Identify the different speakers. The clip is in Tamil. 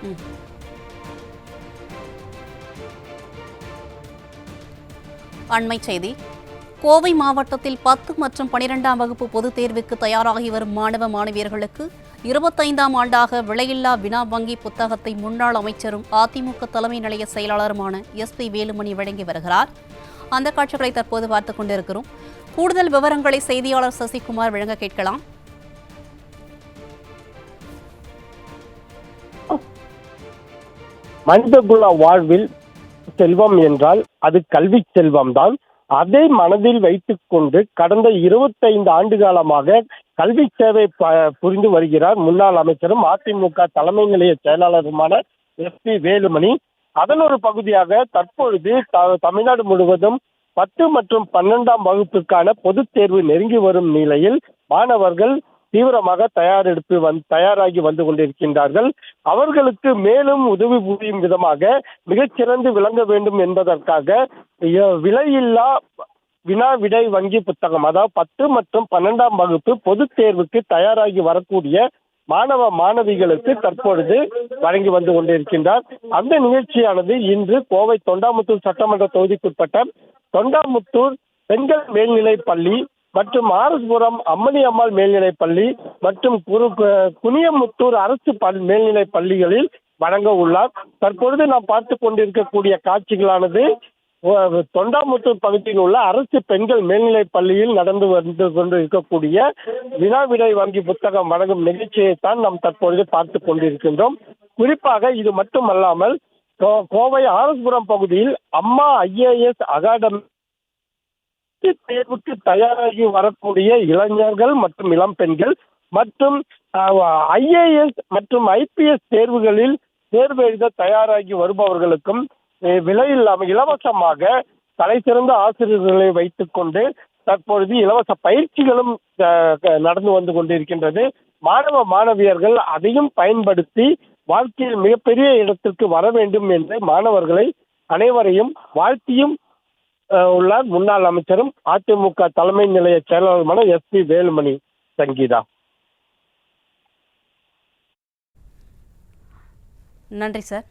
Speaker 1: ம். அண்மை செய்தி. கோவை மாவட்டத்தில் 10 மற்றும் 12ஆம் வகுப்பு பொதுத் தேர்வுக்கு தயாராகி வரும் மாணவ மாணவியர்களுக்கு 25ஆம் ஆண்டாக விலையில்லா வினா வங்கி புத்தகத்தை முன்னாள் அமைச்சரும் அதிமுக தலைமை நிலைய செயலாளருமான SP வேலுமணி வழங்கி வருகிறார். அந்த காட்சிகளை தற்போது பார்த்துக் கொண்டிருக்கிறோம். கூடுதல் விவரங்களை செய்தியாளர் சசிகுமார் வழங்க கேட்கலாம்.
Speaker 2: மனிதகுல வாழ்வில் செல்வம் என்றால் அது கல்வி செல்வம்தான். அதை மனதில் வைத்துக் கொண்டு கடந்த 25 ஆண்டு காலமாக கல்வி சேவை புரிந்து வருகிறார் முன்னாள் அமைச்சரும் அதிமுக தலைமை நிலைய செயலாளருமான SP வேலுமணி. அதன் ஒரு பகுதியாக தற்பொழுது தமிழ்நாடு முழுவதும் 10 மற்றும் 12ஆம் வகுப்புக்கான பொதுத் தேர்வு நெருங்கி வரும் நிலையில் மாணவர்கள் தீவிரமாக தயாராகி வந்து கொண்டிருக்கின்றார்கள். அவர்களுக்கு மேலும் உதவி புரியும் விதமாக மிகச்சிறந்து விளங்க வேண்டும் என்பதற்காக விலையில்லா வினா விடை வங்கி புத்தகம், அதாவது 10 மற்றும் 12ஆம் வகுப்பு பொதுத் தேர்வுக்கு தயாராகி வரக்கூடிய மாணவ மாணவிகளுக்கு தற்பொழுது வழங்கி வந்து கொண்டிருக்கின்றார். அந்த நிகழ்ச்சியானது இன்று கோவை தொண்டாமுத்தூர் சட்டமன்ற தொகுதிக்குட்பட்ட தொண்டாமுத்தூர் பெண்கள் மேல்நிலைப் பள்ளி மற்றும் ஆர்எஸ்புரம் அம்மணி அம்மாள் மேல்நிலைப் பள்ளி மற்றும் குனியமுத்தூர் அரசு மேல்நிலைப் பள்ளிகளில் வழங்க உள்ளார். தற்பொழுது நாம் பார்த்து கொண்டிருக்கக்கூடிய காட்சிகளானது தொண்டாமுத்தூர் பகுதியில் உள்ள அரசு பெண்கள் மேல்நிலைப் பள்ளியில் நடந்து வந்து கொண்டு இருக்கக்கூடிய வினாவிடை வங்கி புத்தகம் வழங்கும் நிகழ்ச்சியைத்தான் நாம் தற்பொழுது பார்த்து கொண்டிருக்கின்றோம். குறிப்பாக இது மட்டுமல்லாமல் கோவை ஆர்எஸ்புரம் பகுதியில் அம்மா IAS அகாடமி தேர்வுக்கு தயாராகி வரக்கூடிய இளைஞர்கள் மற்றும் இளம் பெண்கள் மற்றும் IAS மற்றும் IPS தேர்வுகளில் தேர்வு எழுத தயாராகி வருபவர்களுக்கும் விலையில்லாமல் இலவசமாக தலை சிறந்த ஆசிரியர்களை வைத்துக் கொண்டு தற்பொழுது இலவச பயிற்சிகளும் நடந்து வந்து கொண்டிருக்கின்றது. மாணவ மாணவியர்கள் அதையும் பயன்படுத்தி வாழ்க்கையில் மிகப்பெரிய இடத்திற்கு வர வேண்டும் என்று மாணவர்களை அனைவரையும் வாழ்த்தியும் உள்ளார் முன்னாள் அமைச்சரும் அதிமுக தலைமை நிலைய செயலாளருமான SP வேலுமணி. சங்கீதா,
Speaker 1: நன்றி சார்.